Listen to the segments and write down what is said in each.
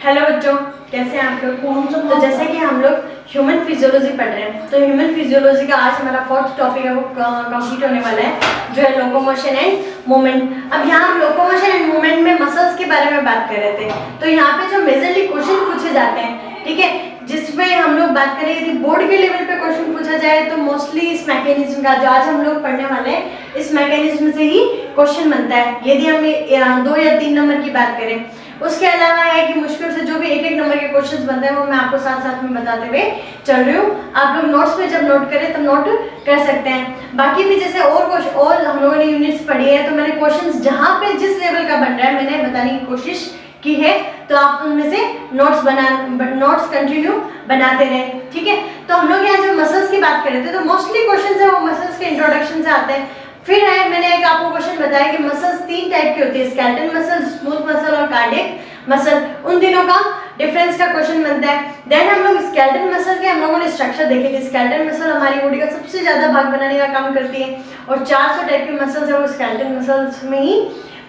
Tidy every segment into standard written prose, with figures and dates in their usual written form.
Hello बच्चों, कैसे हैं आप लोग। तो जैसे कि हम लोग ह्यूमन फिजियोलॉजी पढ़ रहे हैं, तो ह्यूमन फिजियोलॉजी का आज हमारा फोर्थ टॉपिक है वो कंप्लीट होने वाला है, जो है लोकोमोशन एंड मूवमेंट। अब यहाँ हम लोकोमोशन एंड मूवमेंट में मसल्स के बारे में बात कर रहे थे। तो यहाँ पे जो मेजरली क्वेश्चन पूछे जाते हैं, ठीक है, जिसमें हम लोग बात करें यदि बोर्ड के लेवल पे क्वेश्चन पूछा जाए तो मोस्टली इस मैकेनिज्म का, जो आज हम लोग पढ़ने वाले हैं, इस मैकेनिज्म से ही क्वेश्चन बनता है यदि हम 2 या 3 नंबर की बात करें। उसके अलावा है कि मुश्किल से जो भी 1-1 नंबर के क्वेश्चंस बनते हैं वो मैं आपको साथ साथ में बताते हुए चल रही हूँ। आप लोग नोट्स में जब नोट करें तब नोट कर सकते हैं। बाकी भी जैसे और हम लोगों ने यूनिट्स पढ़ी है, तो मैंने क्वेश्चंस जहाँ पे जिस लेवल का बन रहा है मैंने बताने की कोशिश की है, तो आप उनमें से नोट्स कंटिन्यू बनाते रहे, ठीक है। तो हम लोग यहाँ जब मसल्स की बात कर रहे थे तो मोस्टली क्वेश्चन है वो मसल्स के इंट्रोडक्शन से आते हैं। फिर है, मैंने एक आपको क्वेश्चन बताया कि मसल्स 3 टाइप की होती है, स्केलेटल मसल, स्मूथ मसल और कार्डियक मसल। उन तीनों का डिफरेंस का क्वेश्चन बनता है। देन हम लोग स्केलेटल मसल के हम लोगों ने स्ट्रक्चर देखे थे। स्केलेटल मसल हमारी बॉडी का सबसे ज्यादा भाग बनाने का काम करती है और 400 टाइप की मसल्स है वो स्केलेटल मसल्स में ही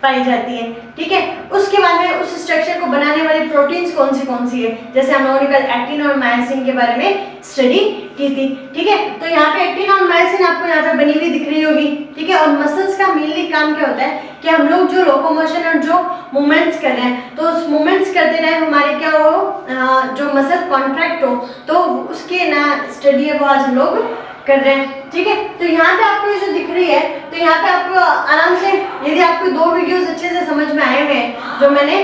पाई जाती है, ठीक है। उसके बाद में उस स्ट्रक्चर को बनाने वाली प्रोटीन्स कौन सी है, जैसे हम लोगों ने कल एक्टिन और मायोसिन के बारे में स्टडी की थी, ठीक है। तो यहाँ पे एक्टिन और मायोसिन आपको यहाँ पे बनी हुई दिख रही होगी, ठीक है। और मसल्स का मेनली काम क्या होता है कि हम लोग जो लोकोमोशन और जो मूवमेंट्स कर रहे हैं, तो उस मूवमेंट्स करते रहे हमारे क्या हो, जो मसल कॉन्ट्रैक्ट हो, तो उसके ना स्टडी है वो आज हम लोग कर रहे हैं, ठीक है। तो यहाँ पे आपको जो दिख रही है, तो यहाँ पे आपको आराम से, यदि आपको 2 वीडियोस अच्छे से समझ में आए हुए हैं, जो मैंने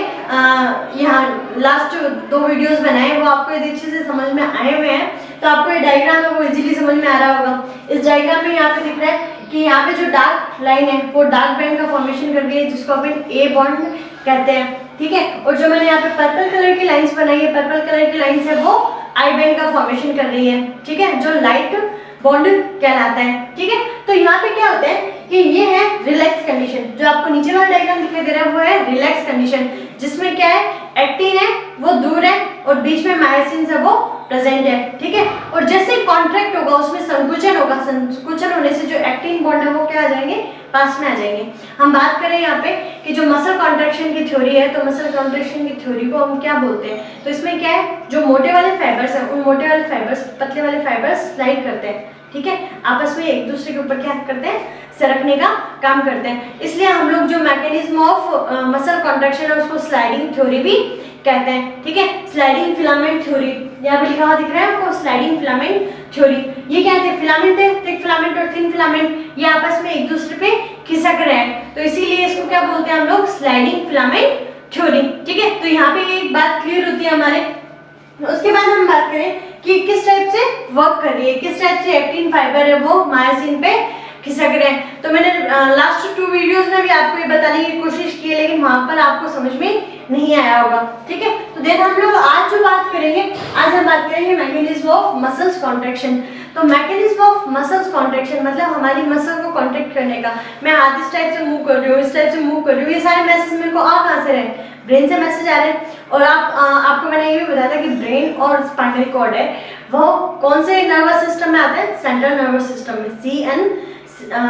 यहाँ लास्ट 2 वीडियोस बनाए वो आपको यदि अच्छे से समझ में आए हुए हैं, तो आपको ये डायग्राम है वो इजीली समझ में आ रहा होगा। इस डायग्राम में यहाँ पे दिख रहा है कि यहाँ पे जो डार्क लाइन है वो डार्क बैंड का फॉर्मेशन कर रही है, जिसको अपन ए बॉन्ड कहते हैं, ठीक है। और जो मैंने यहाँ पे पर्पल कलर की लाइंस बनाई है, पर्पल कलर की लाइंस है वो आई बैंड का फॉर्मेशन कर रही है, ठीक है, जो लाइट बॉन्ड कहलाता है, ठीक है। तो यहाँ पे क्या होता है कि ये है रिलैक्स कंडीशन। जो आपको नीचे वाला डायग्राम दिखाई दे रहा है वो है रिलैक्स कंडीशन, जिसमें क्या है, एक्टिन है वो दूर है और बीच में मायोसिन है वो प्रेजेंट है, ठीक है। और जैसे कॉन्ट्रैक्ट होगा उसमें संकुचन होगा, संकुचन होने से जो एक्टिन बॉन्ड है वो क्या आ जाएंगे, पास में आ जाएंगे। हम बात करें यहाँ पे कि जो मसल कॉन्ट्रैक्शन की थ्योरी है, तो मसल कॉन्ट्रैक्शन की थ्योरी को हम क्या बोलते हैं, तो इसमें क्या है, जो मोटे वाले फाइबर्स हैं उन मोटे वाले फाइबर्स पतले वाले फाइबर्स स्लाइड करते हैं, ठीक है, आपस में एक दूसरे के ऊपर क्या करते हैं, सरकने का काम करते हैं। इसलिए हम लोग जो मैकेनिज्म ऑफ मसल कॉन्ट्रैक्शन है उसको स्लाइडिंग थ्योरी भी कहते हैं, ठीक है। स्लाइडिंग फिलामेंट थ्योरी यहाँ पे लिखा हुआ दिख रहा है आपको, स्लाइडिंग फिलामेंट थ्योरी। ये क्या थे, फिलामेंट है, थिक फिलामेंट और थिन फिलामेंट, ये आपस में एक दूसरे पे खिसक रहे हैं, तो इसीलिए इसको क्या बोलते हैं हम लोग, स्लाइडिंग फिलामेंट थ्योरी, ठीक है। तो यहाँ पे एक बात क्लियर होती है हमारे। उसके बाद हम बात करें कि किस टाइप से वर्क कर रही है, किस टाइप से एक्टिन फाइबर है वो मायोसिन पे खिसक रहे हैं। तो मैंने लास्ट 2 वीडियोस में भी आपको ये बताने की कोशिश की है, लेकिन वहां पर आपको समझ में नहीं आया होगा, ठीक है। तो देन हम लोग आज जो बात करेंगे, आज हम बात करेंगे मैकेनिज्म ऑफ मसल्स कॉन्ट्रैक्शन। तो मैकेनिज्म ऑफ मसल्स कॉन्ट्रैक्शन मतलब हमारी मसल को कॉन्ट्रैक्ट करने का। मैं हाथ इस टाइप से मूव कर रही हूँ, इस टाइप से मूव कर रही हूँ, ये सारे मैसेज मेरे को आ कहाँ से रहे हैं, ब्रेन से मैसेज आ रहे हैं। और आपको मैंने ये भी बताया था कि ब्रेन और स्पाइनल कॉर्ड है वो कौन से नर्वस सिस्टम में आता है, सेंट्रल नर्वस सिस्टम में,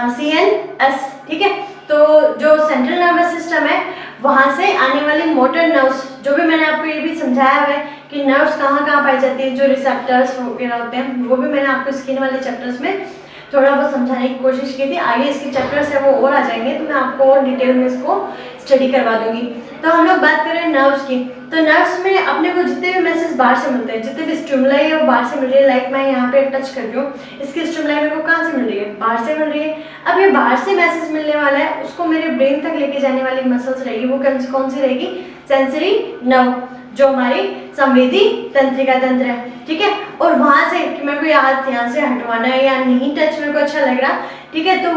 CNS, ठीक है। तो जो सेंट्रल नर्वस सिस्टम है वहां से आने वाली मोटर नर्व्स, जो भी मैंने आपको ये भी समझाया है कि नर्व्स कहाँ कहाँ पाई जाती है, जो रिसेप्टर्स वगैरह होते हैं, वो भी मैंने आपको स्किन वाले चैप्टर्स में थोड़ा बहुत समझाने की कोशिश की थी। आगे इसके चैप्टर्स है वो और आ जाएंगे, तो मैं आपको और डिटेल में इसको स्टडी करवा दूंगी। तो हम लोग बात करें नर्व्स की, तो नर्व्स में अपने को जितने भी मैसेज बाहर से मिलते हैं, जितने भी स्टिमुलाई है वो बाहर से मिल रही है। लाइक मैं यहाँ पे टच कर रही हूँ, इसकी स्टिमुलाई मेरे को कहाँ से मिल रही है, बाहर से मिल रही है। अब ये बाहर से मैसेज मिलने वाला है, उसको मेरे ब्रेन तक लेके जाने वाली मसल्स रहेगी, वो कौन सी रहेगी, सेंसरी नर्व, जो हमारी संवेदी तंत्रिका तंत्र है, ठीक है। और वहां से कि मेरे को यहाँ से हटवाना है या नहीं, टच मेरे को अच्छा लग रहा, ठीक है, तो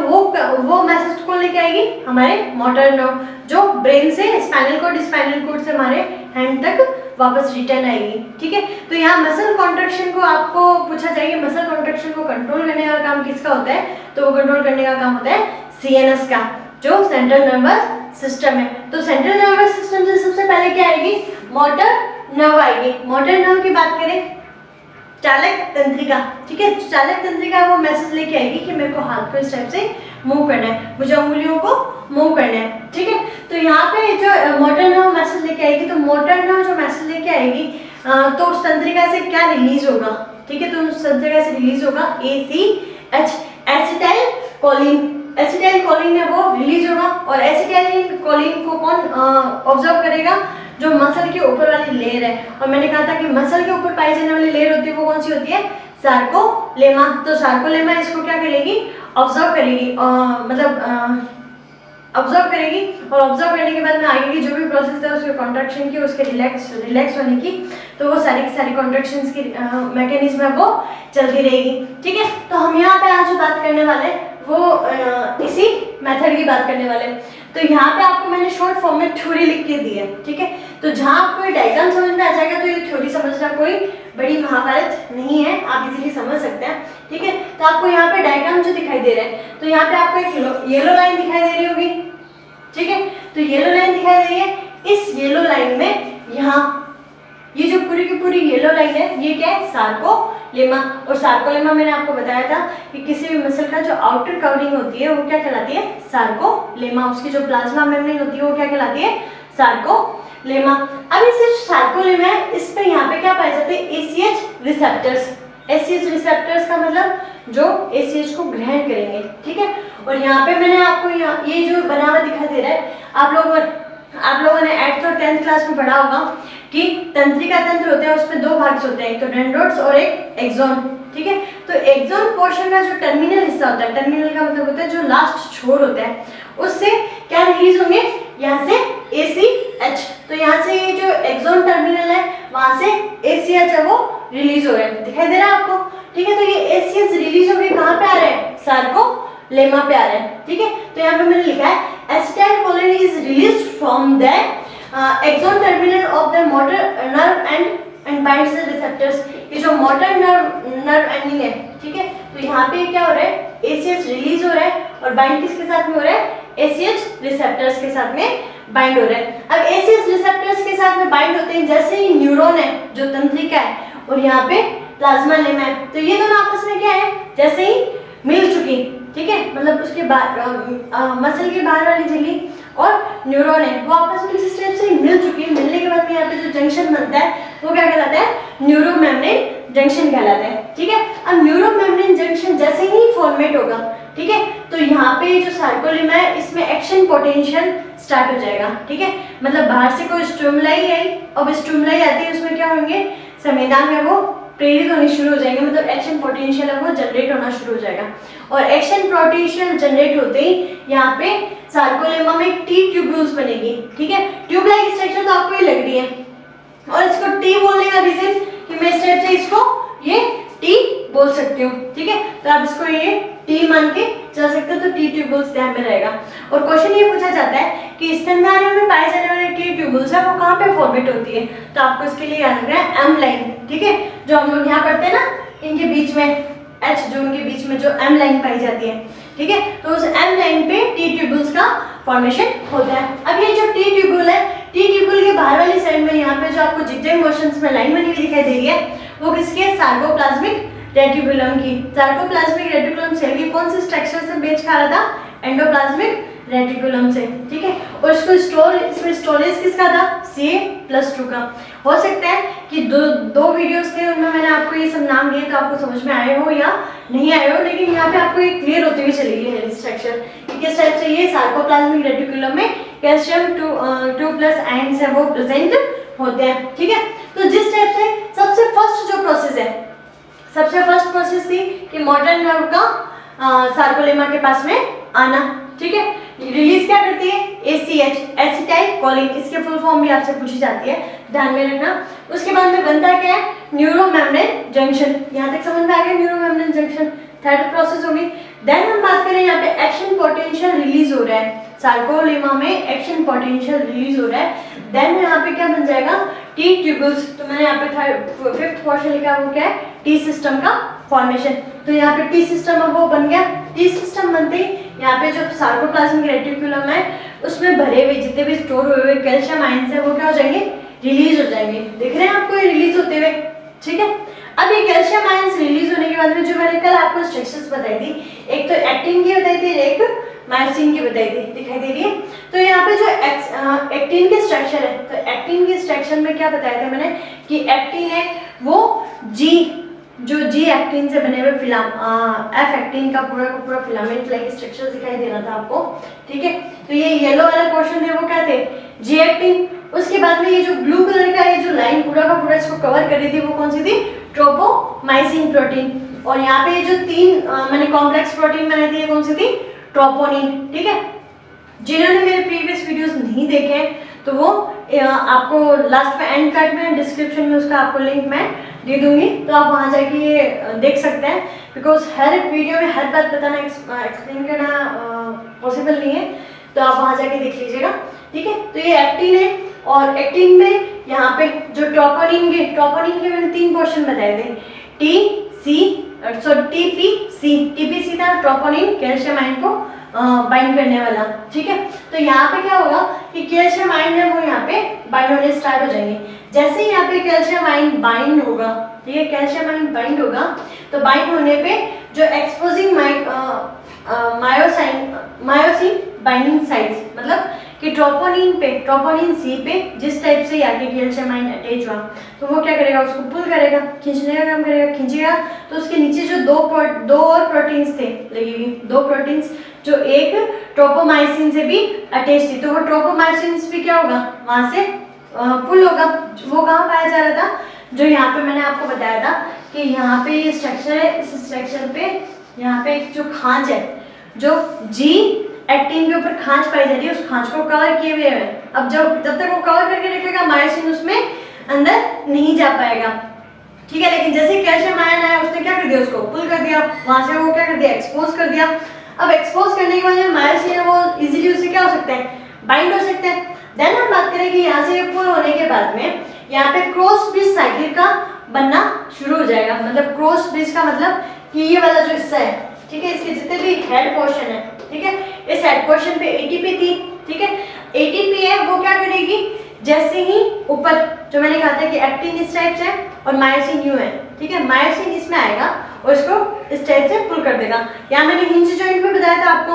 वो मैसेज कौन लेके आएगी, हमारे मोटर नर्व, जो ब्रेन से स्पाइनल कोड से हमारे हैंड तक वापस रिटर्न आएगी, ठीक है। तो यहाँ मसल कॉन्ट्रैक्शन को आपको पूछा जाएगा, मसल कॉन्ट्रैक्शन को कंट्रोल करने का काम किसका होता है, तो वो कंट्रोल करने का काम होता है CNS का, जो सेंट्रल नर्वस सिस्टम है। तो सेंट्रल नर्वस सिस्टम से सबसे पहले क्या आएगी, मोटर नर्व आएगी। मोटर नर्व की बात करें, चालक तंत्रिका, ठीक है, चालक तंत्रिका वो मैसेज लेके आएगी कि मेरे को हाथ को इस टाइप से मूव करना है, मुझे उंगलियों को मूव करना है, ठीक है। तो यहाँ पे जो मोटर नर्व मैसेज लेके आएगी, तो मोटर नर्व जो मैसेज लेके आएगी तो उस तंत्रिका से क्या रिलीज होगा, ठीक है, तो उस तंत्रिका से रिलीज होगा ACH, एसिटाइल कोलिन है वो रिलीज होगा। और एसिटाइल कोलिन को कौन ऑब्जर्व करेगा, जो मसल के ऊपर वाली लेयर है। और मैंने कहा था कि मसल के ऊपर पाई जाने वाली लेयर होती है वो कौन सी होती है, सार्कोलेमा। तो सार्कोलेमा इसको क्या करेगी, ऑब्जर्व करेगी, मतलब ऑब्जर्व करेगी। और ऑब्जर्व करने के बाद में आगे की जो भी प्रोसेस है उसके कॉन्ट्रैक्शन की, उसके रिलैक्स होने की, तो वो सारी की सारी कॉन्ट्रैक्शंस की मैकेनिज्म है वो चलती रहेगी, ठीक है। तो हम यहाँ पे आज जो बात करने वाले वो इसी मेथड की बात करने वाले। तो यहाँ पे आपको मैंने शॉर्ट फॉर्म में थ्योरी लिख के दी है, ठीक है। तो जहाँ आपको ये डायग्राम समझ में आ जाएगा तो ये थ्योरी समझना कोई बड़ी महाभारत नहीं है, आप इजीली समझ सकते हैं, ठीक है। तो आपको यहाँ पे डायग्राम जो दिखाई दे रहा है, तो यहाँ पे आपको एक येलो लाइन दिखाई दे रही होगी, ठीक है। तो येलो लाइन दिखाई दे रही है, इस येलो लाइन में यहाँ ये जो पूरी की पूरी येलो लाइन है ये क्या है, सार्कोलेमा। और सार्कोलेमा मैंने आपको बताया था कि किसी भी मसल का जो आउटर कवरिंग होती है वो क्या कहलाती है, सार्कोलेमा। उसकी जो प्लाज्मा मेम्ब्रेन होती है वो क्या कहलाती है, सार्कोलेमा। अब इस सार्कोलेमा है, इस पे यहाँ पे क्या पाए जाते हैं, ACH रिसेप्टर्स। ACH रिसेप्टर्स का मतलब जो ACH को ग्रहण करेंगे, ठीक है। और यहाँ पे मैंने आपको ये जो बना हुआ दिखाई दे रहा है, आप लोगों ने 8th और 10th क्लास में पढ़ा होगा कि तंत्रिका तंत्र होते हैं, उसमें दो भाग होते हैं, एक तो डेंड्रोइट्स और एक एक्सोन, ठीक है। तो एक्सोन पोर्शन का जो टर्मिनल हिस्सा होता है, टर्मिनल का मतलब होता है जो लास्ट छोर होता है, उससे क्या रिलीज होंगे, यहाँ से ACH। तो यहाँ से ये जो एक्सोन टर्मिनल है वहां से ACH है वो रिलीज हो रहा है, दिखाई दे रहा है आपको, ठीक है। तो ये ACH रिलीज होकर कहाँ पे आ रहे हैं, सार्कोलेमा पे आ रहे हैं, ठीक है। तो यहाँ पे मैंने लिखा है acetylcholine is released from the axon terminal of the motor nerve and binds the receptors. ये जो मोटर नर्व एंडिंग है, ठीक है। तो यहाँ पे क्या हो रहा है, ACH रिलीज हो रहा है और बाइंड किसके साथ में हो रहा है, ACH रिसेप्टर्स के साथ में बाइंड हो रहा है। अब ACH रिसेप्टर्स के साथ में बाइंड होते हैं, जैसे ही न्यूरॉन है जो तंत्रिका है और यहाँ पे प्लाज्मा लेमा है, तो ये दोनों आपस में क्या है, जैसे ही मिल चुकी, ठीक है, मतलब उसके मसल के बाहर वाली झिल्ली और न्यूरॉन है वो आपस में इस टाइप से मिल चुकी है। मिलने के बाद में यहाँ पे जो जंक्शन बनता है वो क्या कहलाता है, न्यूरोमेम्ब्रेन जंक्शन कहलाता है, ठीक है। अब न्यूरोमेम्ब्रेन जंक्शन जैसे ही फॉर्मेट होगा, ठीक है, तो यहाँ पे जो सार्कोलेमा है इसमें एक्शन पोटेंशियल स्टार्ट हो जाएगा, ठीक है। मतलब बाहर से कोई स्टिमुलाई आई, अब स्टिमुलाई आती है उसमें क्या होंगे, संवेदन है वो प्रेरित होनी शुरू हो जाएंगे, मतलब एक्शन पोटेंशियल है वो जनरेट होना शुरू हो जाएगा। और एक्शन पोटेंशियल जनरेट होते ही यहाँ पे सार्कोलेमा में टी ट्यूब्यूल्स बनेगी, ठीक है। ट्यूब लाइक स्ट्रक्चर तो आपको ये लग रही है, और इसको टी बोलने का रीजन कि मैं इस टाइप से इसको ये टी बोल सकती हूँ, ठीक है। तो आप इसको ये टी मान के चल सकते हो, तो टी ट्यूब्यूल्स ध्यान में रहेगा। और क्वेश्चन ये पूछा जाता है कि स्तनधारियों में पाए जाने वाले टी ट्यूब्यूल्स है वो कहाँ पे फॉर्मेट होती है, तो आपको इसके लिए याद रखना है एम लाइन, ठीक है। जो हम लोग यहाँ पढ़ते हैं ना, इनके बीच में H जोन के बीच में जो एम लाइन पाई जाती है, ठीक है। तो उस एम लाइन पे टी ट्यूब्यूल्स का फॉर्मेशन होता है। अब ये जो टी ट्यूब्यूल है, टी ट्यूब्यूल के बाहर वाली साइड में यहाँ पे जो आपको जिगजैग मोशंस में लाइन बनी हुई दिखाई दे रही है वो किसकी है, सार्कोप्लाज्मिक रेटिकुलम की। सार्कोप्लाज्मिक रेटिकुलम सेल की कौन से स्ट्रक्चर से मेच खा रहा था, एंडोप्लाज्मिक रेटिकुलम से, ठीक है। और इसको इसमें स्टोरेज किसका था, Ca+2 का। हो सकता है कि दो वीडियोस थे उनमें मैंने आपको ये सब नाम दिए तो आपको समझ में आए हो या नहीं आए हो, लेकिन यहाँ पे आपको ये क्लियर होते हुए चलेगी है स्ट्रक्चर किस टाइप से ये सार्कोप्लाज्मिक रेटिकुलम में कैल्शियम 2+ आयंस है वो प्रेजेंट होते हैं, ठीक है। तो जिस टाइप से सबसे फर्स्ट जो प्रोसेस है, सबसे फर्स्ट प्रोसेस थी कि मोटर नर्व का सार्कोलेमा के पास में आना, ठीक है। रिलीज क्या करती है, ACH एसिटाइल कोलिन, इसके फुल फॉर्म भी आपसे पूछी जाती है, ध्यान में रखना। उसके बाद में बनता क्या है, न्यूरोमेम्ब्रेन जंक्शन। यहाँ तक समझ में आ गया, न्यूरोमेम्ब्रेन जंक्शन थर्ड प्रोसेस होगी। देन हम बात करें यहाँ पे एक्शन पोटेंशियल रिलीज हो रहा है, सार्कोलेमा में एक्शन पोटेंशियल रिलीज हो रहा है। देन यहाँ पे क्या बन जाएगा, टी ट्यूब्यूल्स। तो मैंने यहाँ पे फिफ्थ पोर्शन लिखा वो क्या है, टी सिस्टम का फॉर्मेशन। तो यहाँ पे टी सिस्टम अब वो बन गया। टी सिस्टम बनते ही यहाँ पे जो सार्कोप्लाज्मिक रेटिकुलम है उसमें भरे हुए जितने भी स्टोर हुए हुए कैल्शियम आयंस है वो क्या हो जाएंगे, रिलीज हो जाएंगे। देख रहे हैं आपको ये रिलीज होते हुए, ठीक है। अब ये ये कैल्शियम आयंस रिलीज होने के बाद में जो मैंने कल आपको स्ट्रक्चर्स बताई थी, एक तो एक्टिन की बताई थी, एक मायोसिन की बताई थी, दिखाई दे रही है। तो यहाँ पे जो एक्टिन के स्ट्रक्चर है, तो एक्टिन के स्ट्रक्चर में क्या बताया था मैंने कि एक्टिन है वो जी एक्टिन से बने हुए एफ एक्टिन का पूरा फिलामेंट लाइक स्ट्रक्चर दिखाई दे रहा था आपको, ठीक है। तो ये येलो वाला पोर्शन थे वो क्या थे, जी एक्टिन। उसके बाद में ये जो ब्लू कलर का ये जो लाइन पूरा का पूरा इसको कवर कर रही थी वो कौन सी थी, ट्रोपोमाइसिन प्रोटीन। और यहाँ पे ये जो तीन मैंने कॉम्प्लेक्स प्रोटीन बनाई थी ये कौन सी थी, ट्रोपोनिन, ठीक है। जिन्होंने मेरे प्रीवियस वीडियोस नहीं देखे हैं तो वो आपको लास्ट में एंड कार्ड में डिस्क्रिप्शन में उसका आपको लिंक मैं दे दूंगी, तो आप वहाँ जाके ये देख सकते हैं। बिकॉज हर एक वीडियो में हर बात बताना एक्सप्लेन करना पॉसिबल नहीं है, तो आप वहाँ जाके देख लीजिएगा, ठीक है। तो ये एक्टिन है और एक्टिन में यहाँ पे जो ट्रोपोनिन के मैंने तीन पोर्शन बताए थे, टीपीसी था ट्रोपोनिन कैल्शियम आयन को बाइंड करने वाला, ठीक है। तो यहाँ पे क्या होगा कि कैल्शियम आयन है वो यहाँ पे बाइंड होने स्टार्ट हो जाएंगे। जैसे ही यहाँ पे कैल्शियम आयन बाइंड होगा, ठीक है, कैल्शियम आयन बाइंड होगा तो बाइंड होने पे जो एक्सपोजिंग मायोसिन बाइंडिंग साइट्स, मतलब कि ट्रोपोनिन सी पे जिस टाइप से आके कैल्शियम आयन अटैच हुआ तो वो क्या करेगा, उसको पुल करेगा, खींचने का काम करेगा, खींचेगा तो उसके नीचे जो दो और प्रोटीन्स थे लगी हुई, दो प्रोटीन्स जो एक ट्रोपोमाइसिन से भी अटैच थी, तो वो ट्रोपोमाइसिन भी क्या होगा, वहां से पुल होगा। वो कहाँ पाया जा रहा था, जो यहाँ पे मैंने आपको बताया था कि यहाँ पे ये स्ट्रक्चर है, इस स्ट्रक्चर पे यहाँ पे एक जो खांच है, जो जी एक्टिन के ऊपर खांच पाई जा रही है, उस खांच को कवर किए हुए है। अब जब तक वो कवर करके रखेगा मायोसिन उसमें अंदर नहीं जा पाएगा, ठीक है। लेकिन जैसे कैल्शियम आयन आया उसने क्या कर दिया, उसको पुल कर दिया, वहां से वो क्या कर दिया, एक्सपोज कर दिया। अब एक्सपोज करने के बाद जो मायोसिन है वो इजीली उससे क्या हो सकता है, बाइंड हो सकते हैं। देन हम बात करें कि यहाँ से पुल होने के बाद में यहाँ पे क्रॉस ब्रिज साइकिल का बनना शुरू हो जाएगा। मतलब क्रॉस ब्रिज का मतलब कि ये वाला जो हिस्सा है, ठीक है, इसके जितने भी हेड पोर्शन है, ठीक है, इस हेड पोर्शन पे एटीपी थी, ठीक है, एटीपी है वो क्या करेगी, जैसे ही ऊपर जो मैंने कहा था कि एक्टिन इस टाइप से और मायोसिन यू है, ठीक है, मायोसिन इसमें आएगा और इसको इस टाइप से पुल कर देगा। यहाँ मैंने हिंज जॉइंट में बताया था आपको,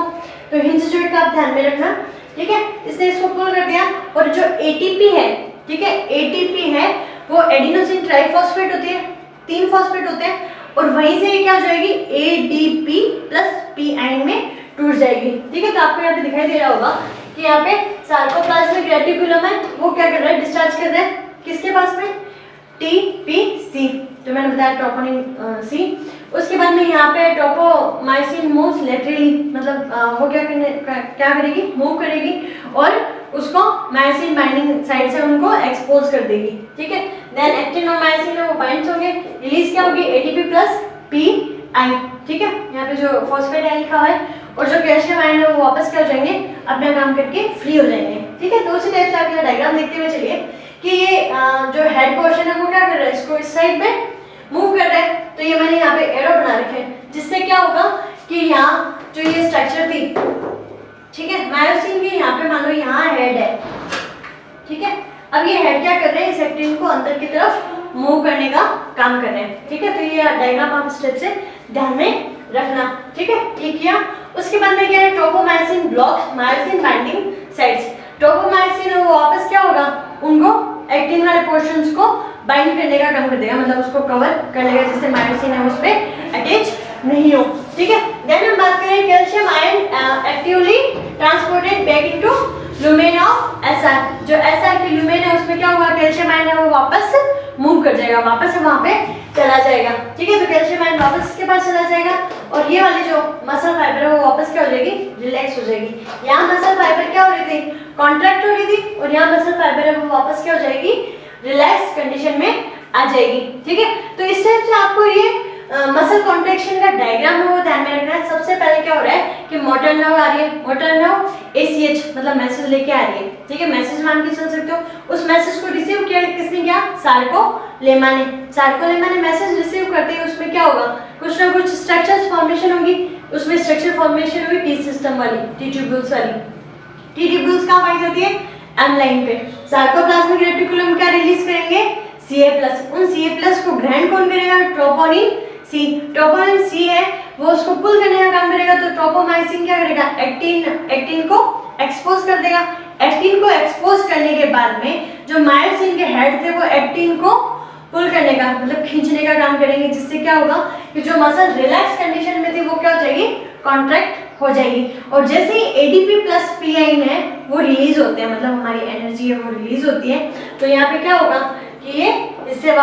तो हिंज जॉइंट का आप ध्यान में रखना, ठीक है। इसने इसको पुल कर दिया और जो एटीपी है, ठीक है, एटीपी है वो एडिनोसिन ट्राइफॉस्फेट होती है, 3 फॉस्फेट होते हैं, और वहीं से ये क्या हो जाएगी, एडीपी प्लस पी आयन में टूट जाएगी, ठीक है। तो आपको यहाँ पे दिखाई दे रहा होगा कि यहाँ पे सार्कोप्लाज्मिक रेटिकुलम है वो क्या कर रहा है, डिस्चार्ज कर रहा है किसके पास में, टीपीसी, जो मैंने बताया ट्रोपोनिन सी। उसके बाद में यहाँ पे ट्रोपोमाइसिन मूव्स लेटरली, मतलब वो क्या करेगी, मूव करेगी और उसको मायोसिन बाइंडिंग साइड से उनको एक्सपोज कर देगी, ठीक है। देन एक्टिन और मायोसिन वो बाइंड होंगे, रिलीज क्या होगी, एटीपी प्लस पी आई, ठीक है। यहाँ पे जो फॉस्फेट आयन लिखा हुआ है और जो कैल्शियम आयन है वो वापस क्या हो जाएंगे, अपना काम करके फ्री हो जाएंगे, ठीक है। तो उसी टाइप से आप ये डायग्राम देखते हुए चलिए कि ये जो हेड पोर्शन है वो क्या कर रहा है, इसको इस साइड पे मूव कर रहा है। तो ये मैंने यहाँ पे एरो बना रखे हैं, जिससे क्या होगा कि यहाँ जो ये स्ट्रक्चर थी, ठीक है, मायोसिन की यहाँ पे मान लो यहाँ हेड है, ठीक है। अब ये हेड क्या कर रहे हैं, इस एक्टिन को अंदर की तरफ मूव करने का काम कर रहे हैं, ठीक है। तो ये डायग्राम आप स्टेप से ध्यान में रखना, ठीक है। ये किया, उसके बाद में क्या है, ट्रोपोमाइसिन ब्लॉक्स मायोसिन बाइंडिंग साइट्स। ट्रोपोमाइसिन वो वापस क्या होगा, उनको एक्टिन वाले पोर्शंस को बाइंड करने का काम कर देगा, मतलब उसको कवर कर लेगा जिससे मायोसिन है उस पर अटैच नहीं हो, ठीक है। देन हम बात करें calcium ion actively transported back into lumen of SR. जो एसआर की लुमेन है उसमें क्या होगा, कैल्शियम आयन है वो वापस मूव कर जाएगा, वापस से वहां पे चला जाएगा, ठीक है। तो कैल्शियम आयन वापस इसके पास चला जाएगा और ये वाली जो मसल फाइबर है वो वापस क्या हो जाएगी, रिलैक्स हो जाएगी। यहाँ मसल फाइबर क्या हो रही थी, कॉन्ट्रैक्ट हो रही थी, और यहाँ मसल फाइबर है वो वापस क्या हो जाएगी, रिलैक्स कंडीशन में आ जाएगी, ठीक है। तो इस टाइप से आपको ये मसल कॉन्ट्रैक्शन का डायग्राम है वो ध्यान में रखना है। सबसे पहले क्या हो रहा है कि मोटर नर्व आ रही है, मोटर नर्व एसीएच मतलब मैसेज लेके आ रही है, ठीक है, मैसेज मान के चल सकते हो। उस मैसेज को रिसीव किया किसने किया, सार्कोलेमा ने। सार्कोलेमा ने मैसेज रिसीव करते ही उसमें क्या होगा, कुछ ना कुछ स्ट्रक्चर्स फॉर्मेशन होगी। उसमें स्ट्रक्चर फॉर्मेशन हुई टी सिस्टम वाली, टी ट्यूब्यूल्स वाली। टी ट्यूब्यूल्स कहाँ पाई जाती है, एम लाइन पे। सार्कोप्लाज्मिक रेटिकुलम क्या रिलीज करेंगे, Ca+, उन Ca+ को ग्रहण कौन करेगा? Troponin C। ट्रोपोनिन C है वो उसको पुल करने का काम करेगा, तो ट्रोपोमाइसिन क्या करेगा? एक्टिन को एक्सपोज कर देगा। एक्टिन को एक्सपोज करने के बाद में जो मायोसिन के हेड थे वो एक्टिन को पुल करने का मतलब खींचने का काम करेंगे, जिससे क्या होगा कि जो मसल रिलैक्स कंडीशन में थी वो क्या हो जाएगी? कॉन्ट्रैक्ट हो जाएगी। और जैसे ही एडीपी प्लस पीआईन है वो रिलीज होते हैं, मतलब हमारी एनर्जी है वो रिलीज होती है, तो यहाँ पे क्या होगा कि ये इससे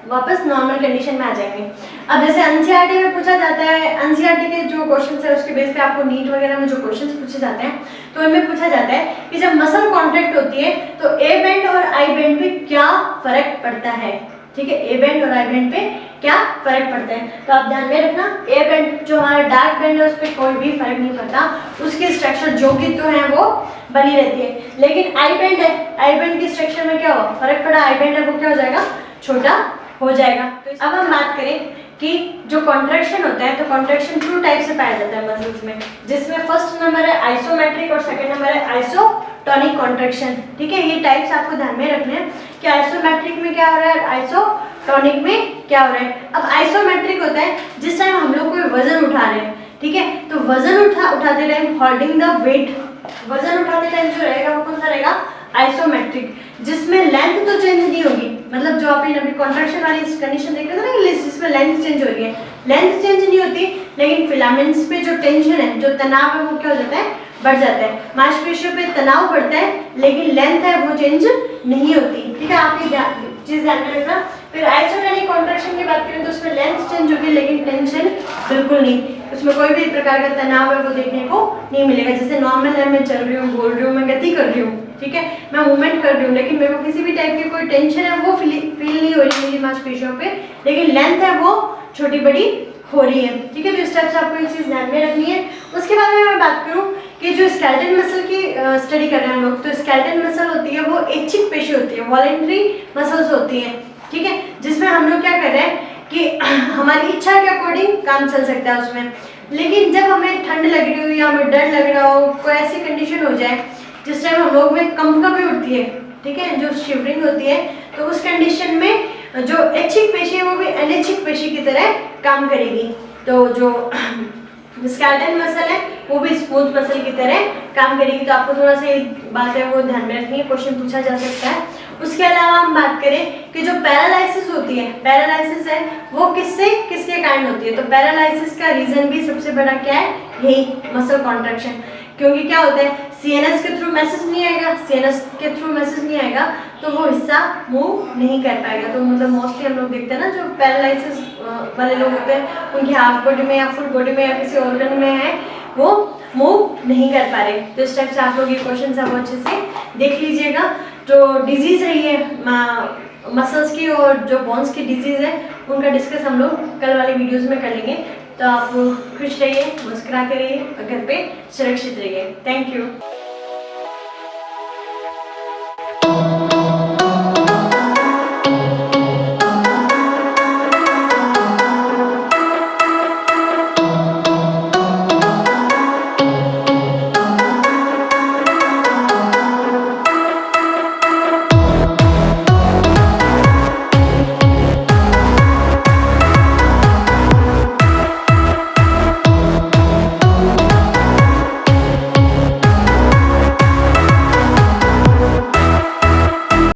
वापस नॉर्मल कंडीशन में आ जाएंगे। अब जैसे एनसीईआरटी में पूछा जाता है, एनसीईआरटी के जो क्वेश्चंस है उसके बेस पे आपको नीट वगैरह में जो क्वेश्चंस पूछे जाते हैं तो इनमें पूछा जाता है कि जब मसल कॉन्ट्रैक्ट होती है तो ए बेंड और आई बेंड पे क्या फर्क पड़ता है। ठीक है, ए बेंड और आई बेंड पे क्या फर्क पड़ता है, तो आप ध्यान में रखना। ए बेंड जो हमारा डार्क बेंड है उस पर कोई भी फर्क नहीं पड़ता, उसकी स्ट्रक्चर जो कि तो है वो बनी रहती है। लेकिन आई बेंड है, आई बेंड की स्ट्रक्चर में क्या हो फर्क पड़ा, आई बेंड है वो क्या हो जाएगा? छोटा हो जाएगा। तो अब हम बात करें कि जो कॉन्ट्रैक्शन होता है तो कॉन्ट्रैक्शन 2 टाइप से पाया जाता है मसल्स में, जिसमें फर्स्ट नंबर है आइसोमेट्रिक और सेकंड नंबर है आइसोटोनिक कॉन्ट्रैक्शन। ठीक है, ये टाइप्स आपको ध्यान में रखने हैं कि आइसोमेट्रिक में क्या हो रहा है, आइसोटोनिक में क्या हो रहा है। अब आइसोमेट्रिक होता है जिस टाइम हम लोग कोई वजन उठा रहे हैं, ठीक है, तो वजन उठाते टाइम होल्डिंग द वेट, वजन उठाते टाइम जो रहेगा वो कौन सा रहेगा? आइसोमेट्रिक, जिसमें लेंथ तो चेंज नहीं होगी, मतलब जो आपने अभी कॉन्ट्रैक्शन वाली कंडीशन देख रहे थे ना जिसमें लेंथ चेंज हो रही है, लेंथ चेंज नहीं होती, लेकिन फिलामेंट्स पे जो टेंशन है, जो तनाव है वो क्या हो जाता है? बढ़ जाता है। मांसपेशियों पे तनाव बढ़ता है लेकिन लेंथ है वो चेंज नहीं होती। ठीक है, आप ये चीज ध्यान में रखना। फिर आइसोटोनिक कॉन्ट्रैक्शन की बात करें तो उसमें लेंथ चेंज होगी लेकिन टेंशन बिल्कुल नहीं, उसमें कोई भी प्रकार का तनाव है वो देखने को नहीं मिलेगा। जैसे नॉर्मल है, मैं चल रही हूँ, बोल रही हूँ, मैं गति कर रही हूँ, ठीक है, मैं मूवमेंट कर रही हूँ, लेकिन मेरे को किसी भी टाइप की कोई टेंशन है वो फील नहीं हो रही मेरी मांसपेशियों पे, लेकिन लेंथ है वो छोटी बड़ी हो रही है। ठीक है, तो इस टाइप से आपको ये चीज़ ध्यान में रखनी है। उसके बाद में मैं बात करूँ कि जो स्केलेटन मसल की स्टडी कर रहे हैं हम लोग, तो स्केलेटन मसल होती है वो ऐच्छिक पेशी होती है, वॉलेंटरी मसल्स होती हैं। ठीक है, जिसमें हम लोग क्या कर रहे हैं कि हमारी इच्छा के अकॉर्डिंग काम चल सकता है उसमें, लेकिन जब हमें ठंड लग रही हो या हमें डर लग रहा हो, कोई ऐसी कंडीशन हो जाए जिस टाइम हम लोग में कंपन उठती है, ठीक है, जो शिवरिंग होती है, तो उस कंडीशन में जो ऐच्छिक पेशी है वो भी अनैच्छिक पेशी की तरह काम करेगी। तो जो स्केलेटन मसल है वो भी स्मूथ मसल की तरह काम करेगी। तो आपको थोड़ा सा एक बात है वो ध्यान में रखनी है, क्वेश्चन पूछा जा सकता है। उसके अलावा हम बात करें कि जो पैरालाइसिस होती है, पैरालाइसिस है वो किसके कारण होती है, तो पैरालाइसिस का रीजन भी सबसे बड़ा क्या है, यही मसल कॉन्ट्रैक्शन। क्योंकि क्या होता है, सीएनएस के थ्रू मैसेज नहीं आएगा, सीएनएस के थ्रू मैसेज नहीं आएगा तो वो हिस्सा मूव नहीं कर पाएगा। तो मतलब मोस्टली हम लोग देखते हैं ना जो पैरालाइसिस वाले लोग होते हैं उनकी हाफ बॉडी में या फुल बॉडी में या किसी ऑर्गन में है वो मूव नहीं कर पा रहे। तो इस टाइप से आप लोग ये क्वेश्चन है वो अच्छे से देख लीजिएगा। जो डिजीज रही है मसल्स की और जो बोन्स की डिजीज है उनका डिस्कस हम लोग कल वाले वीडियोस में कर लेंगे। तो आप खुश रहिए, मुस्कुराते रहिए और घर पे सुरक्षित रहिए। Thank you.